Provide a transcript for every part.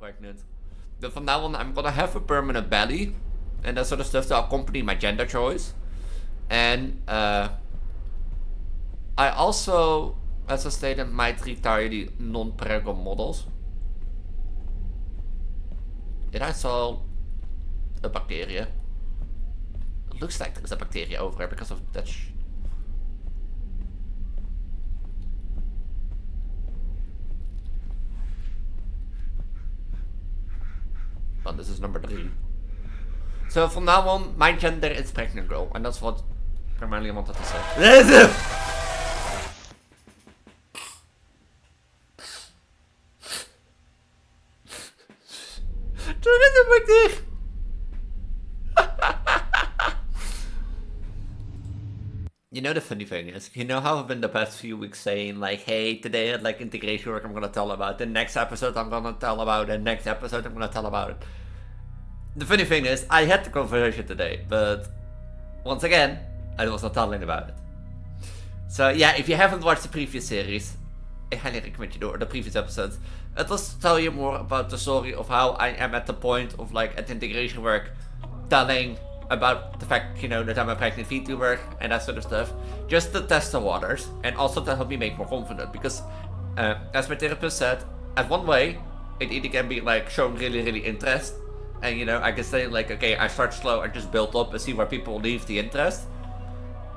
pregnant. But from now on, I'm gonna have a permanent belly and that sort of stuff to accompany my gender choice. And I also, as I stated, might retire the non-prego models. Did I saw a bacteria? It looks like there's a bacteria over here because of that Well, this is number 3. So from now on, my gender is pregnant girl, and that's what primarily I wanted to say. Terug is een bacterie. You know, the funny thing is, you know how I've been the past few weeks saying, like, hey, today at like integration work I'm gonna tell about, the next episode I'm gonna tell about, the next episode I'm gonna tell about it. The funny thing is, I had the conversation today, but once again, I was not telling about it. So yeah, if you haven't watched the previous series, I highly recommend you do, or the previous episodes. It will tell you more about the story of how I am at the point of like at integration work, telling about the fact, you know, that I'm a pregnant Vtuber and that sort of stuff, just to test the waters and also to help me make more confident. Because as my therapist said, at one way, it either can be like showing really interest, and you know, I can say like, okay, I start slow and just build up and see where people leave the interest.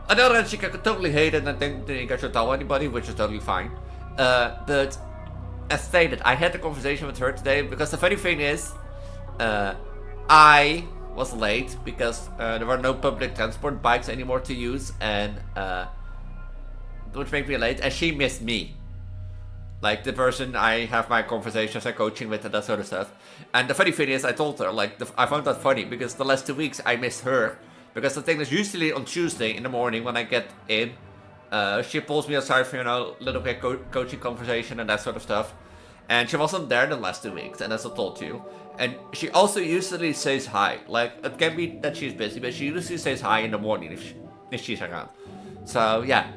On the other hand, she can totally hate it and think I should tell anybody, which is totally fine. But as stated, I had a conversation with her today because the funny thing is, I was late because there were no public transport bikes anymore to use, and which made me late, and she missed me. Like the person I have my conversations and coaching with and that sort of stuff. And the funny thing is, I told her, like, I found that funny because the last 2 weeks I missed her. Because the thing is, usually on Tuesday in the morning when I get in, she pulls me aside for, you know, a little bit coaching conversation and that sort of stuff. And she wasn't there the last 2 weeks, and as I told you. And she also usually says hi. Like, it can be that she's busy, but she usually says hi in the morning if she's around. So, yeah.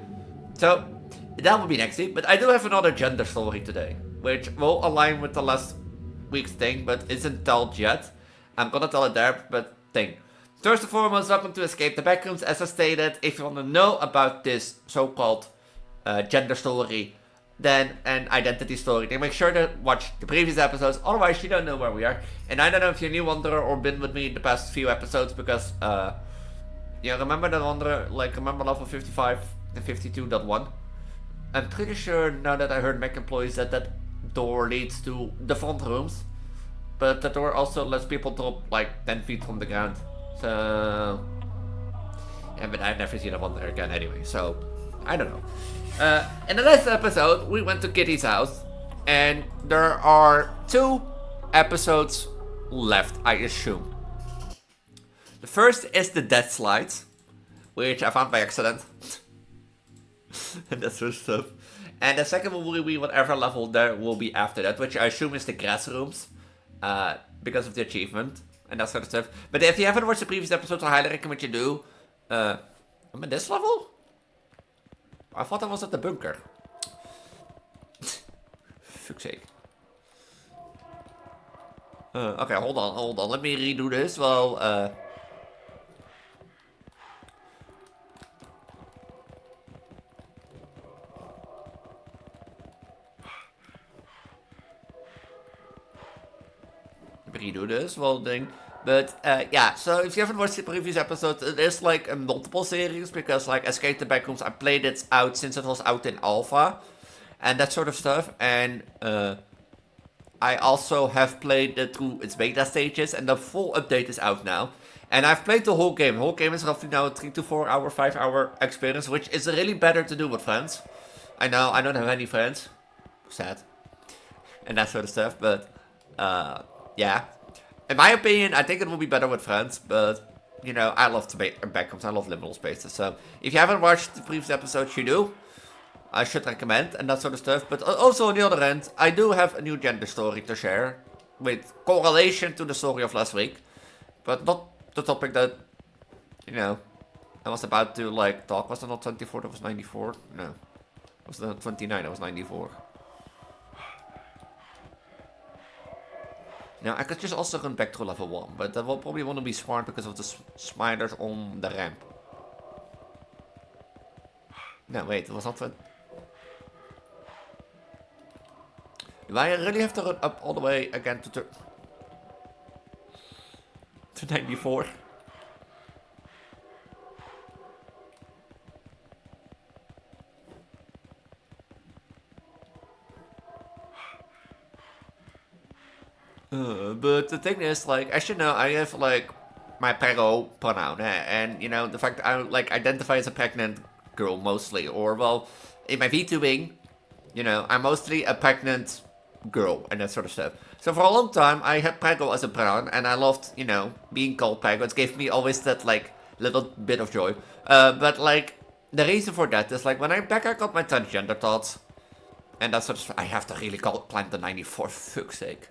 So, that will be next week. But I do have another gender story today, which will align with the last week's thing, but isn't told yet. I'm gonna tell it there, but thing. First and foremost, welcome to Escape the Backrooms. As I stated, if you want to know about this so-called gender story, then an identity story, then make sure to watch the previous episodes, otherwise you don't know where we are. And I don't know if you're a new wanderer or been with me the past few episodes, because, yeah, remember the wanderer, like, remember level 55 and 52.1? I'm pretty sure now that I heard M.E.G Employee said that door leads to the front rooms, but the door also lets people drop, like, 10 feet from the ground. So, yeah, but I've never seen a wanderer again anyway, so, I don't know. In the last episode, we went to Kitty's house, and there are 2 episodes left, I assume. The first is the death slides, which I found by accident. And that sort of stuff. And the second one will be whatever level there will be after that, which I assume is the grass rooms, because of the achievement, and that sort of stuff. But if you haven't watched the previous episodes, I highly recommend you do. I'm at this level? I thought I was at the bunker. Fuck's sake. Okay, hold on. Let me redo this. Well, redo this whole thing. But, yeah, so if you haven't watched the previous episodes, it is like a multiple series, because, like, Escape the Backrooms, I played it out since it was out in alpha, and that sort of stuff, and, I also have played it through its beta stages, and the full update is out now. And I've played the whole game. The whole game is roughly now a 3 to 4 hour, 5 hour experience, which is really better to do with friends. I know, I don't have any friends. Sad. And that sort of stuff, but, yeah. In my opinion, I think it will be better with friends, but, you know, I love the Backrooms, I love liminal spaces, so if you haven't watched the previous episodes, you do. I should recommend, and that sort of stuff. But also, on the other hand, I do have a new gender story to share, with correlation to the story of last week, but not the topic that, you know, I was about to, like, talk. Was it not 24, that was 94? No. Was it not 29, that was 94? Now, I could just also run back to level 1, but that will probably want to be smart because of the spiders on the ramp. No, wait, it was not that. Do I really have to run up all the way again to 94? But the thing is, like, as you know, I have, like, my paro pronoun, and, you know, the fact that I, like, identify as a pregnant girl, mostly, or, well, in my VTubing, you know, I'm mostly a pregnant girl, and that sort of stuff. So for a long time, I had paro as a pronoun, and I loved, you know, being called paro. It gave me always that, like, little bit of joy. But, like, the reason for that is, like, when I got my transgender thoughts, and that sort of stuff, I have to really climb the 94, for fuck's sake.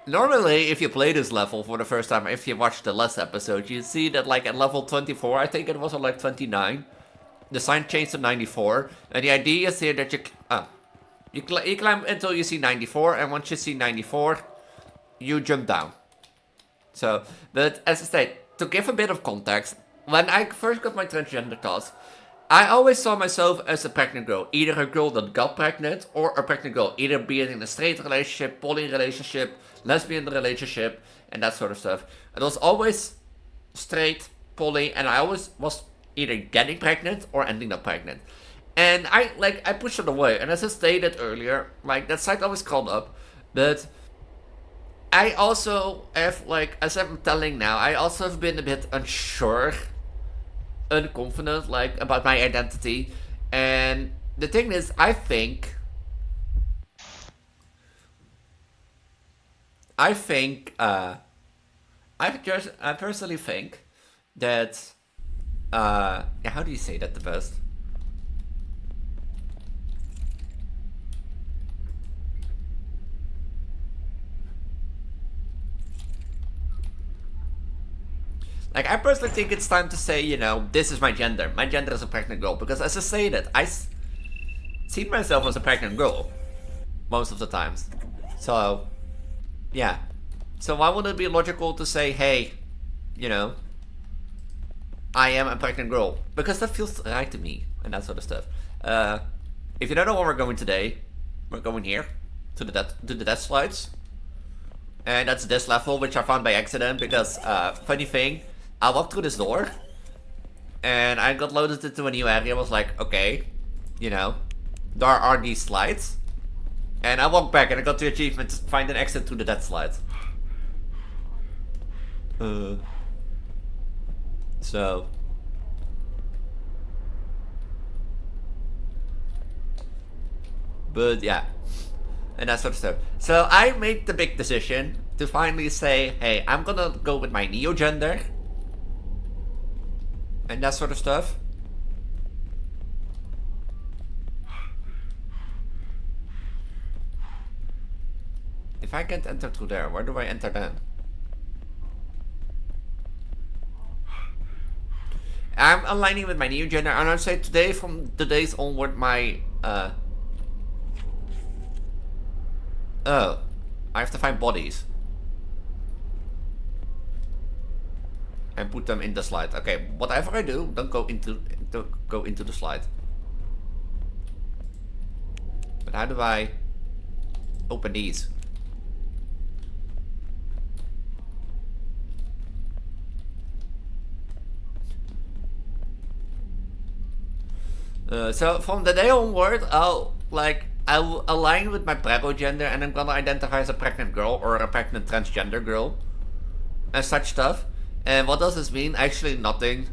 Normally, if you play this level for the first time, if you watch the last episode, you see that, like, at level 24, I think it was, or like 29, the sign changed to 94, and the idea is here that you climb until you see 94, and once you see 94, you jump down. So, but as I said, to give a bit of context, when I first got my transgender thoughts, I always saw myself as a pregnant girl. Either a girl that got pregnant, or a pregnant girl. Either being in a straight relationship, poly relationship, lesbian relationship, and that sort of stuff. It was always straight, poly, and I always was either getting pregnant or ending up pregnant. And I pushed it away. And as I stated earlier, like, that site always called up. But I also have, like, as I'm telling now, I also have been a bit unsure, unconfident, like, about my identity. And the thing is, I personally think that, yeah, how do you say that the best? Like, I personally think it's time to say, you know, this is my gender. My gender is a pregnant girl. Because as I say that, I see myself as a pregnant girl. Most of the times. So, yeah. So why wouldn't it be logical to say, hey, you know, I am a pregnant girl? Because that feels right to me. And that sort of stuff. If you don't know where we're going today, we're going here. To the death slides. And that's this level, which I found by accident. Because, funny thing, I walked through this door, and I got loaded into a new area. I was like, okay, you know, there are these slides. And I walked back, and I got the achievement to find an exit to the death slides. So. But, yeah. And that sort of stuff. So, I made the big decision to finally say, hey, I'm gonna go with my neo-gender. And that sort of stuff. If I can't enter through there, where do I enter then? I'm aligning with my new gender, and I'd say today, from today's onward, my, oh. I have to find bodies. And put them in the slide. Okay, whatever I do, don't go into the slide. But how do I open these? So from the day onward, I'll align with my prego gender, and I'm gonna identify as a pregnant girl or a pregnant transgender girl and such stuff. And what does this mean? Actually, nothing.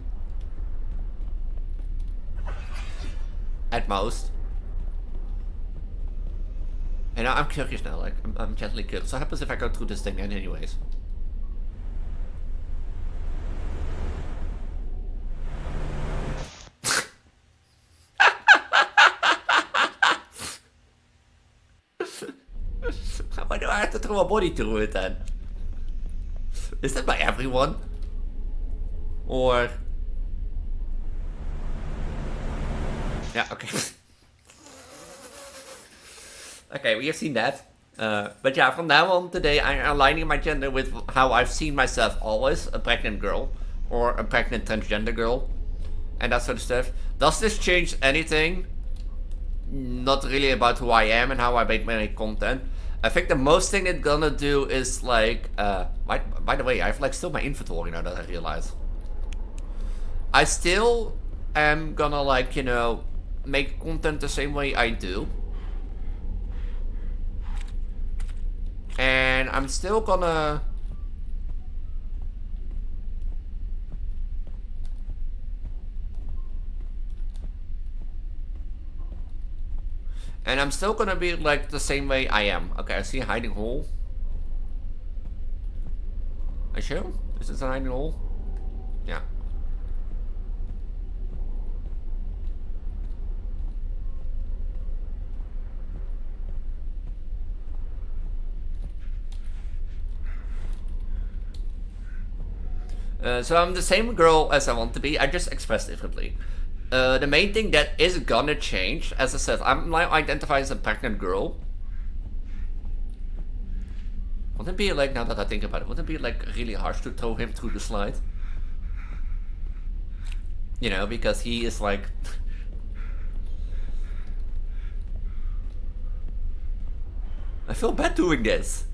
At most. And I'm curious now, like, I'm gently curious. What happens if I go through this thing anyways? Why do I have to throw a body through it then? Is that by everyone? Or... yeah, okay. Okay, we have seen that. But yeah, from now on today, I'm aligning my gender with how I've seen myself always, a pregnant girl, or a pregnant transgender girl, and that sort of stuff. Does this change anything? Not really about who I am and how I make my content. I think the most thing it's gonna do is like, by the way, I have like still my inventory now that I realize. I still am gonna like, you know, make content the same way I do. And I'm still gonna... And I'm still gonna be like the same way I am. Okay, I see a hiding hole. I sure? Is this a hiding hole? Yeah. So I'm the same girl as I want to be, I just express differently. The main thing that is gonna change, as I said, I'm now identified as a pregnant girl. Wouldn't it be like, now that I think about it, wouldn't it be like really harsh to throw him through the slide? You know, because he is like... I feel bad doing this.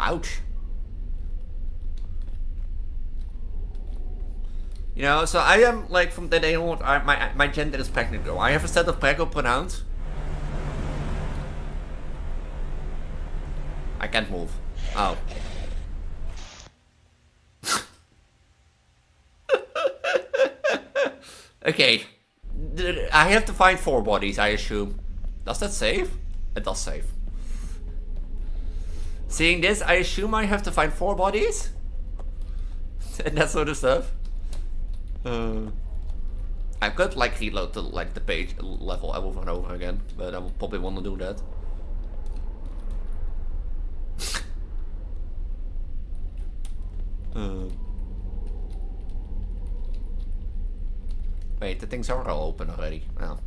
Ouch. You know, so I am like from the day on, my gender is pregnant girl. I have a set of prego pronouns. I can't move. Oh. Okay. I have to find 4 bodies, I assume. Does that save? It does save. Seeing this, I assume I have to find 4 bodies? And that sort of stuff. I could like reload to like the page level over and over again, but I will probably want to do that. Wait, the things are all open already. Well.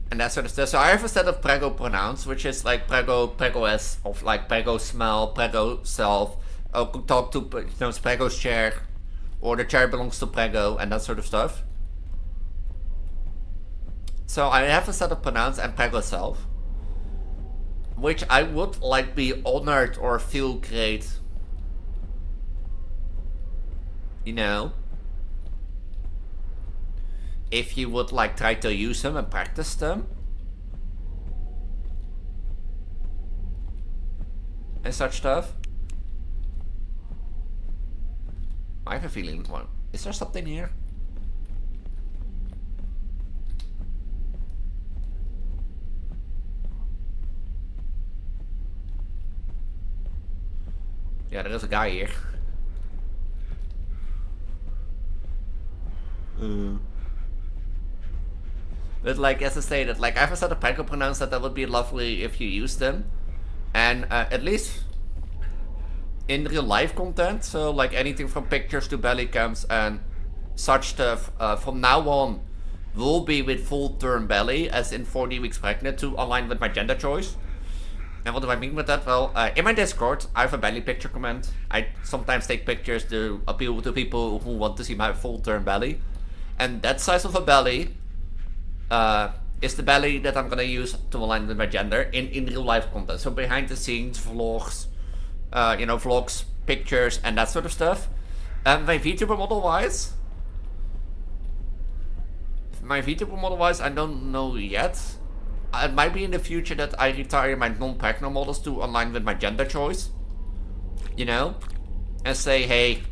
And that sort of stuff. So I have a set of prego pronouns, which is like prego-s, of like prego smell, prego self, could talk to, you know, it's prego's chair, or the chair belongs to prego, and that sort of stuff. So I have a set of pronouns and prego self, which I would like be honored or feel great, you know, if you would like try to use them and practice them. And such stuff. I have a feeling, well, is there something here? Yeah, there is a guy here. But like, as I stated, like I have a set of prego pronouns that would be lovely if you use them. And at least in real life content, so like anything from pictures to belly cams and such stuff, from now on will be with full term belly, as in 40 weeks pregnant, to align with my gender choice. And what do I mean with that? Well, in my Discord, I have a belly picture command. I sometimes take pictures to appeal to people who want to see my full term belly. And that size of a belly is the belly that I'm gonna use to align with my gender in real life content. So behind the scenes, vlogs, you know, vlogs, pictures, and that sort of stuff. My Vtuber model wise, I don't know yet. It might be in the future that I retire my non-pregnant models to align with my gender choice. You know, and say, hey,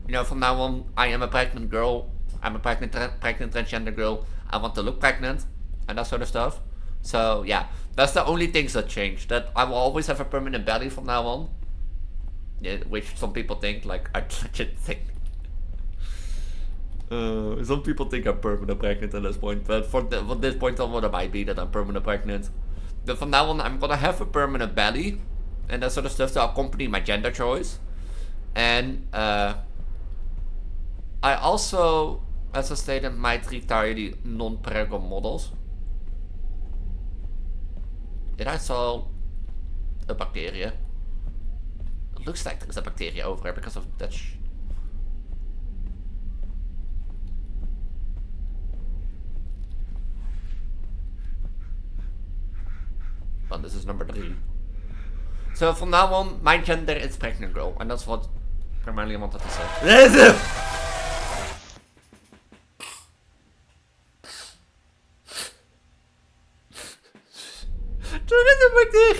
you know, from now on, I am a pregnant girl. I'm a pregnant transgender girl. I want to look pregnant, and that sort of stuff. So yeah, that's the only things that change. That I will always have a permanent belly from now on. Yeah, which some people think like I should think. Some people think I'm permanent pregnant at this point, but from this point on, what it might be that I'm permanent pregnant. But from now on, I'm gonna have a permanent belly, and that sort of stuff to accompany my gender choice. And I also, as I stated, might retire the non-prego models. Did I saw a bacteria? It looks like there's a bacteria over here because of that. Well, this is number 3. So from now on, my gender is pregnant girl, and that's what primarily I wanted to say. Terug is een bacterie.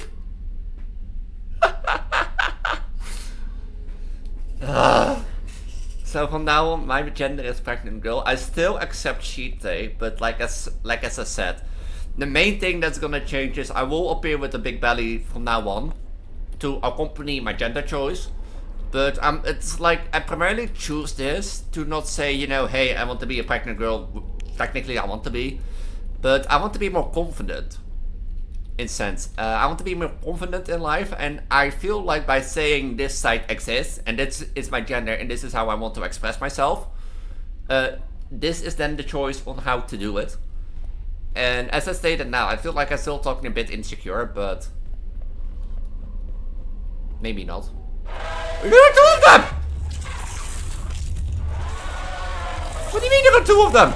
So from now on, my gender is pregnant girl. I still accept cheat day, but like as I said, the main thing that's gonna change is I will appear with a big belly from now on to accompany my gender choice. But it's like I primarily choose this to not say, you know, hey, I want to be a pregnant girl. Technically, I want to be, but I want to be more confident. In sense, I want to be more confident in life, and I feel like by saying this site exists and this is my gender and this is how I want to express myself, this is then the choice on how to do it. And as I stated now, I feel like I'm still talking a bit insecure, but maybe not. There are 2 of them! What do you mean there are 2 of them?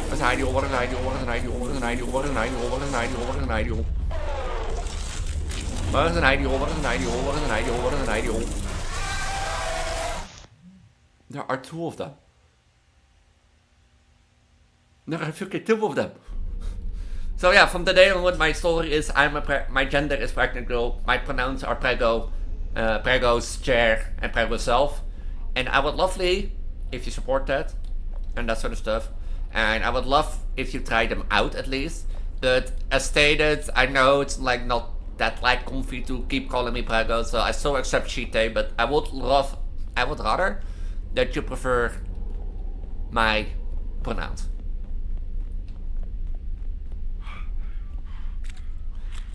Wat is een ideal, wat is een ideal, wat is een ideal, wat is een ideal, wat is een ideal, wat is een ideal, wat is een ideal. Wat is een ideal, wat is een ideal, wat is een ideal, wat is een ideal. There are 2 of them. There are fucking 2 of them. So yeah, from today on, my story is my gender is pregnant girl. My pronouns are prego, prego's chair, and prego self. And I would lovely if you support that and that sort of stuff. And I would love if you try them out at least. But as stated, I know it's like not that like comfy to keep calling me prego, so I still accept cheat day. But I would rather that you prefer my pronouns.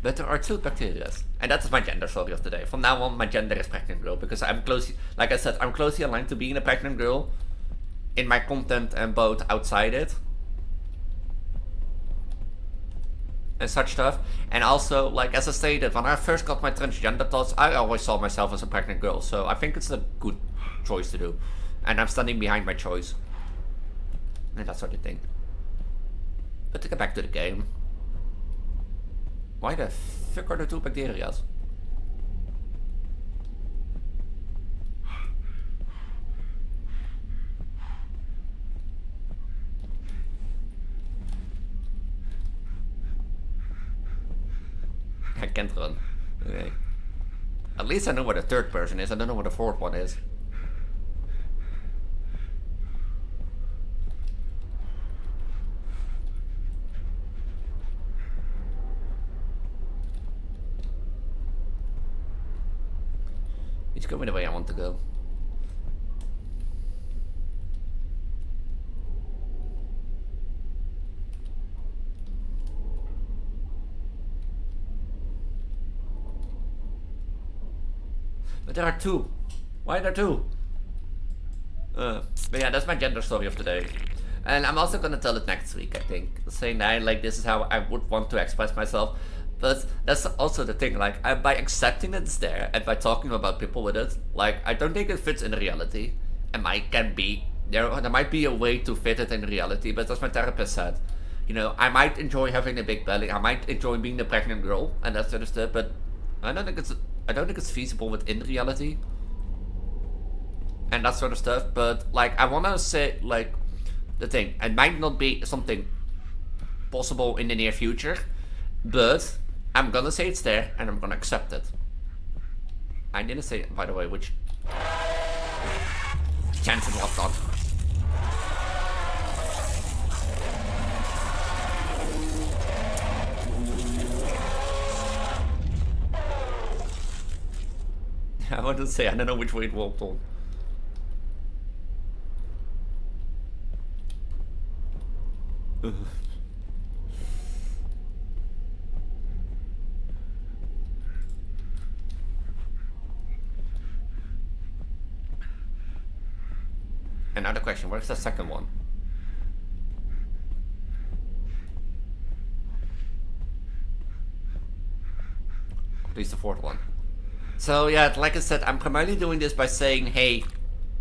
But there are 2 bacteria, and that is my gender story of today. From now on, my gender is pregnant girl because I'm closely, like I said, I'm closely aligned to being a pregnant girl in my content and both outside it and such stuff. And also, like as I stated, when I first got my transgender thoughts, I always saw myself as a pregnant girl, so I think it's a good choice to do, and I'm standing behind my choice and that sort of thing. But to get back to the game, why the fuck are there 2 bacteria? I can't run. Okay. At least I know where the 3rd person is. I don't know where the 4th one is. It's going the way I want to go. But there are 2. Why are there 2? But yeah, that's my gender story of today. And I'm also gonna tell it next week, I think. Saying that like this is how I would want to express myself. But that's also the thing, like by accepting it's there and by talking about people with it, like I don't think it fits in reality. It might can be there might be a way to fit it in reality, but as my therapist said, you know, I might enjoy having a big belly, I might enjoy being the pregnant girl and that sort of stuff, but I don't think it's feasible within reality and that sort of stuff. But like I wanna say like the thing, it might not be something possible in the near future, but I'm gonna say it's there and I'm gonna accept it. I didn't say, by the way, which chance locked on. I want to say I don't know which way it walked on. Another question, where's the second one? At least the fourth one. So yeah, like I said, I'm primarily doing this by saying, hey,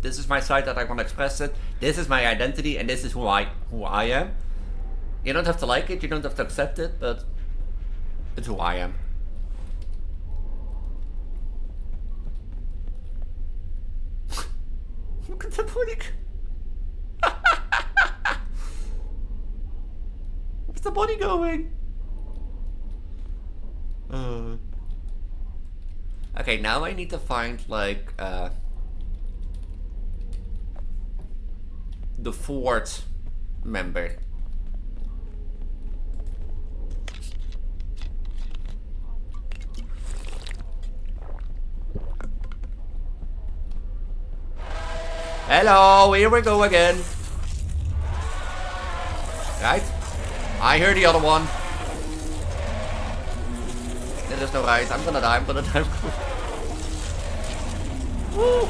this is my side that I want to express it, this is my identity, and this is who I am. You don't have to like it, you don't have to accept it, but it's who I am. Look at the body. Where's the body going? Okay, now I need to find like the fourth member. Hello, here we go again. Right? I hear the other one. There's no right. I'm gonna die. Woo!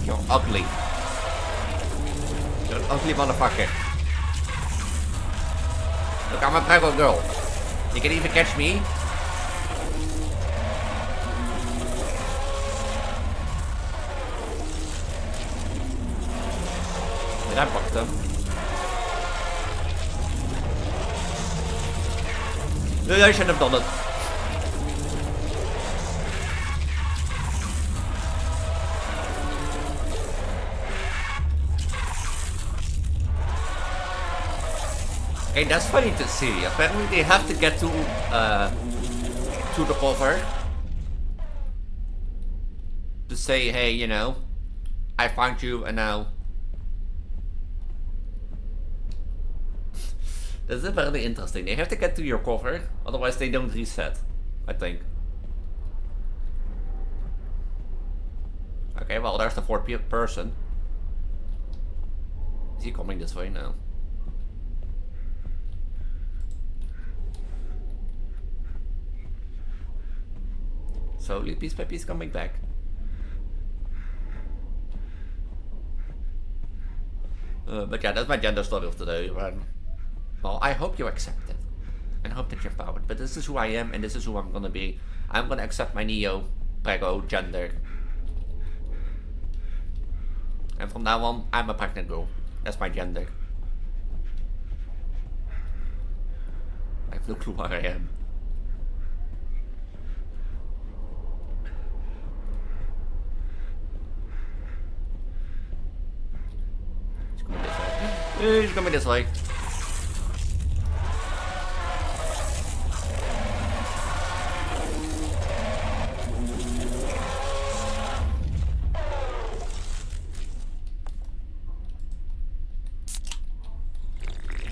You're ugly. You're an ugly motherfucker. Look, I'm a prego girl. You can even catch me. Did I block them? No, I shouldn't have done it. Okay, that's funny to see. Apparently they have to get to the cover to say, hey, you know, I found you and now. This is very interesting. They have to get to your cover, otherwise they don't reset, I think. Okay, well, there's the fourth person. Is he coming this way now? Slowly, piece by piece, coming back. But yeah, that's my gender story of today. Well, I hope you accept it. And hope that you're empowered. But this is who I am and this is who I'm gonna be. I'm gonna accept my neo-prego gender. And from now on, I'm a pregnant girl. That's my gender. I have no clue where I am. He's coming this way.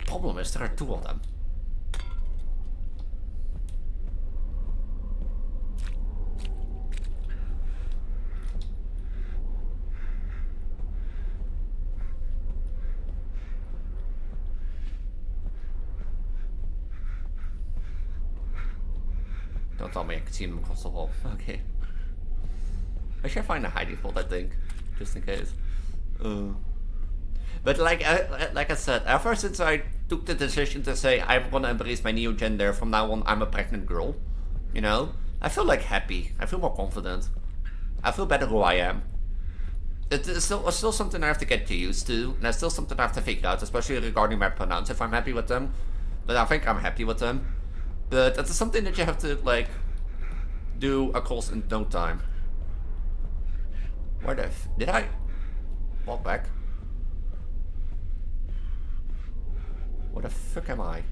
Problem is, there are two of them. Don't tell me I can see them across the wall. Okay. I should find a hiding spot, I think, just in case. But like I said, ever since I took the decision to say I'm gonna embrace my neo gender, from now on I'm a pregnant girl, you know, I feel like happy. I feel more confident. I feel better who I am. It's still something I have to get used to, and it's still something I have to figure out, especially regarding my pronouns, if I'm happy with them. But I think I'm happy with them. But it's something that you have to, like, do across in no time. Where the did I walk back? Where the fuck am I?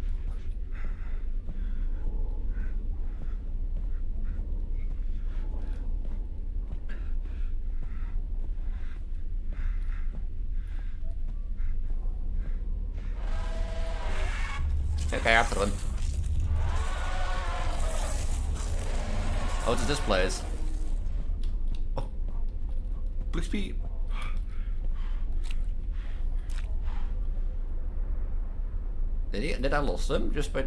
Okay, after one. Oh, it's this place. Oh. Please be. Did I lose them just by?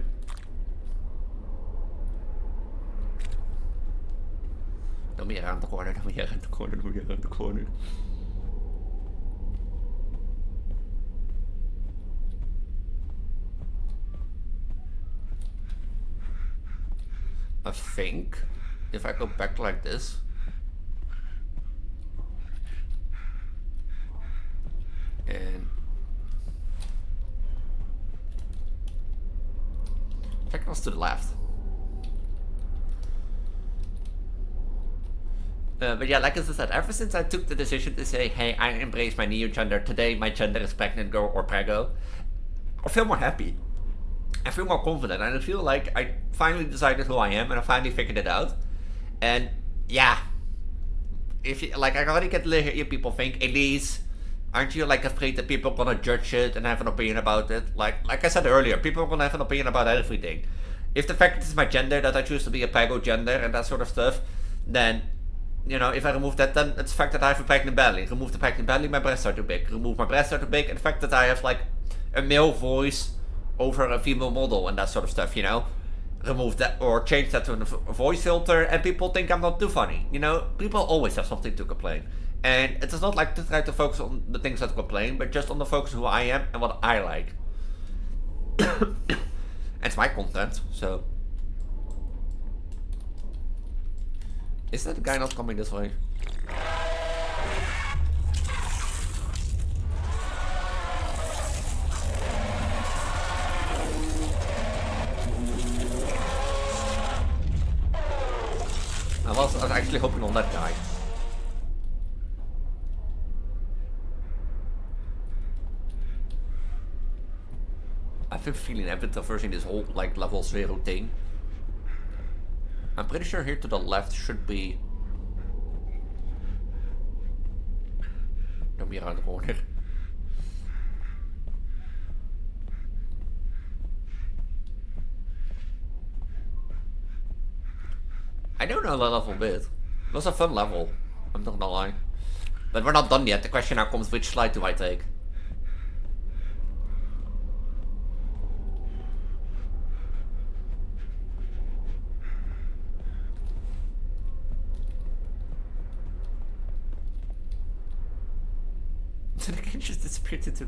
Don't be around the corner, don't be around the corner, don't be around the corner. I think if I go back like this, and I think I was to the left. But yeah, like I said, ever since I took the decision to say, hey, I embrace my new gender, today my gender is pregnant girl or prego, I feel more happy. I feel more confident, and I feel like I finally decided who I am, and I finally figured it out. And yeah, if you, like, I already get to hear people think, Elise, aren't you like afraid that people are gonna judge it and have an opinion about it? Like I said earlier, people are gonna have an opinion about everything. If the fact that it's my gender, that I choose to be a prego gender and that sort of stuff, then you know, if I remove that, then it's the fact that I have a pregnant belly. Remove the pregnant belly, my breasts are too big. Remove my breasts are too big, and the fact that I have like a male voice over a female model and that sort of stuff, you know? Remove that or change that to a voice filter, and people think I'm not too funny. You know, people always have something to complain. And it is not like to try to focus on the things that complain, but just on the focus who I am and what I like. It's my content, so. Is that guy not coming this way? I was actually hoping on that guy. I've been feeling a bit aversing this whole like level 0 thing. I'm pretty sure here to the left should be... Don't be around the corner. I don't know the level bit. It was a fun level, I'm not gonna lie. But we're not done yet. The question now comes, which slide do I take? The game just disappeared into...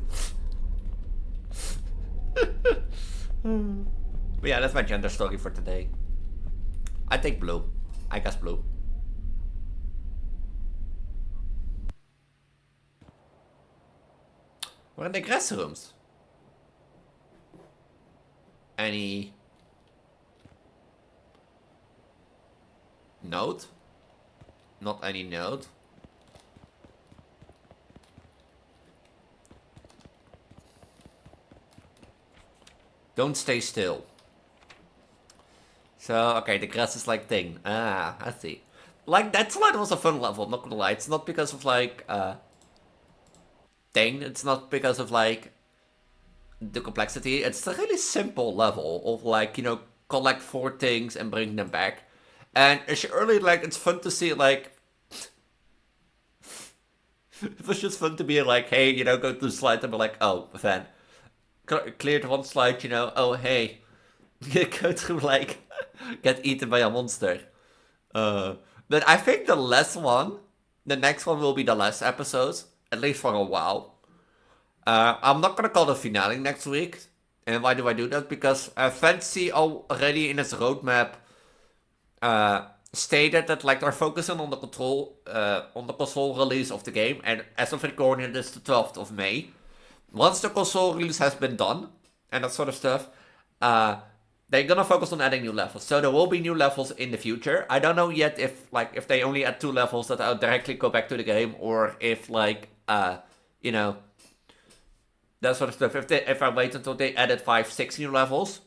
But yeah, that's my gender story for today. I take blue. I guess blue. We're in the grass rooms. Any... note? Not any note. Don't stay still. So, okay, the grass is like thing. Ah, I see. Like, that slide was a fun level, not gonna lie. It's not because of, like, thing. It's not because of, like, the complexity. It's a really simple level of, like, you know, collect 4 things and bring them back. And it's early, like, it's fun to see, like... It was just fun to be like, hey, you know, go to the slide and be like, oh, fan. Cleared one slide, you know, oh hey, you go through like, get eaten by a monster. But I think the last one, the next one will be the last episodes, at least for a while. I'm not gonna call the finale next week. And why do I do that? Because Fantasy already in its roadmap stated that like they're focusing on the console release of the game, and as of recording, this is the 12th of May. Once the console release has been done, and that sort of stuff, they're gonna focus on adding new levels. So there will be new levels in the future. I don't know yet if they only add 2 levels that I'll directly go back to the game, or if like, you know, that sort of stuff. If I wait until they added 5, 6 new levels,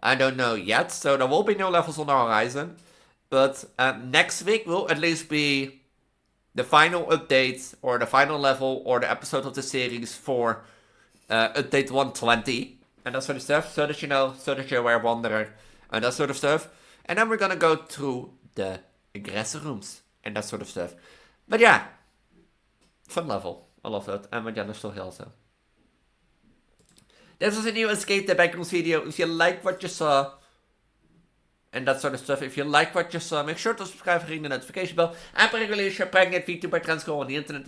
I don't know yet. So there will be new levels on the horizon. But next week will at least be the final update, or the final level, or the episode of the series for update 120 and that sort of stuff, so that you know, so that you're aware, Wanderer, and that sort of stuff. And then we're gonna go through the aggressor rooms and that sort of stuff. But yeah, fun level. I love that. And my gender story also. This was a new Escape the Backrooms video. If you like what you saw, and that sort of stuff. If you like what you saw, make sure to subscribe and ring the notification bell. I'm regularly sharing at Vtuber trends go on the internet.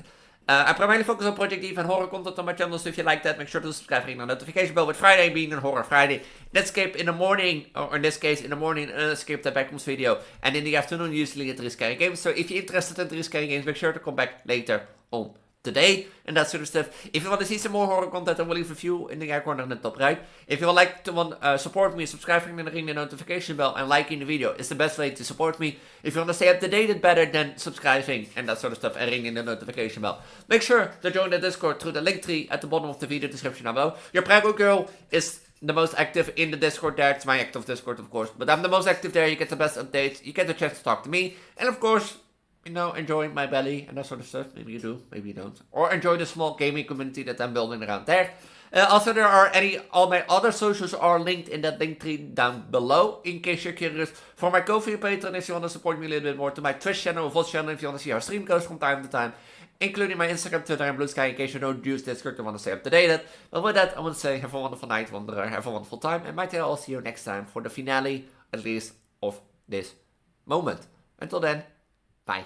I primarily focus on Project Eve and horror content on my channel, so if you like that, make sure to subscribe and ring the notification bell. With Friday being a horror Friday, an escape in the morning, or in this case in the morning, an escape the Backrooms video, and in the afternoon usually at 3 Scary Games. So if you're interested in 3 Scary Games, make sure to come back later on today and that sort of stuff. If you want to see some more horror content, I will leave a few in the corner in the top right. If you would like to support me, subscribing and ring the notification bell and liking the video is the best way to support me. If you want to stay up to date, it's better than subscribing and that sort of stuff and ringing the notification bell. Make sure to join the Discord through the link tree at the bottom of the video description below. Your Prego girl is the most active in the Discord there. It's my active Discord, of course, but I'm the most active there. You get the best updates, you get the chance to talk to me, and of course, you know, enjoy my belly and that sort of stuff. Maybe you do, maybe you don't. Or enjoy the small gaming community that I'm building around there. Also, there are all my other socials are linked in that link tree down below, in case you're curious. For my Ko-fi Patreon, if you want to support me a little bit more, to my Twitch channel or VOD channel, if you want to see how stream goes from time to time, including my Instagram, Twitter, and Blue Sky, in case you don't use Discord and want to stay up to date. But with that, I want to say have a wonderful night, Wanderer, have a wonderful time, and might I'll see you next time for the finale, at least, of this moment. Until then, bye.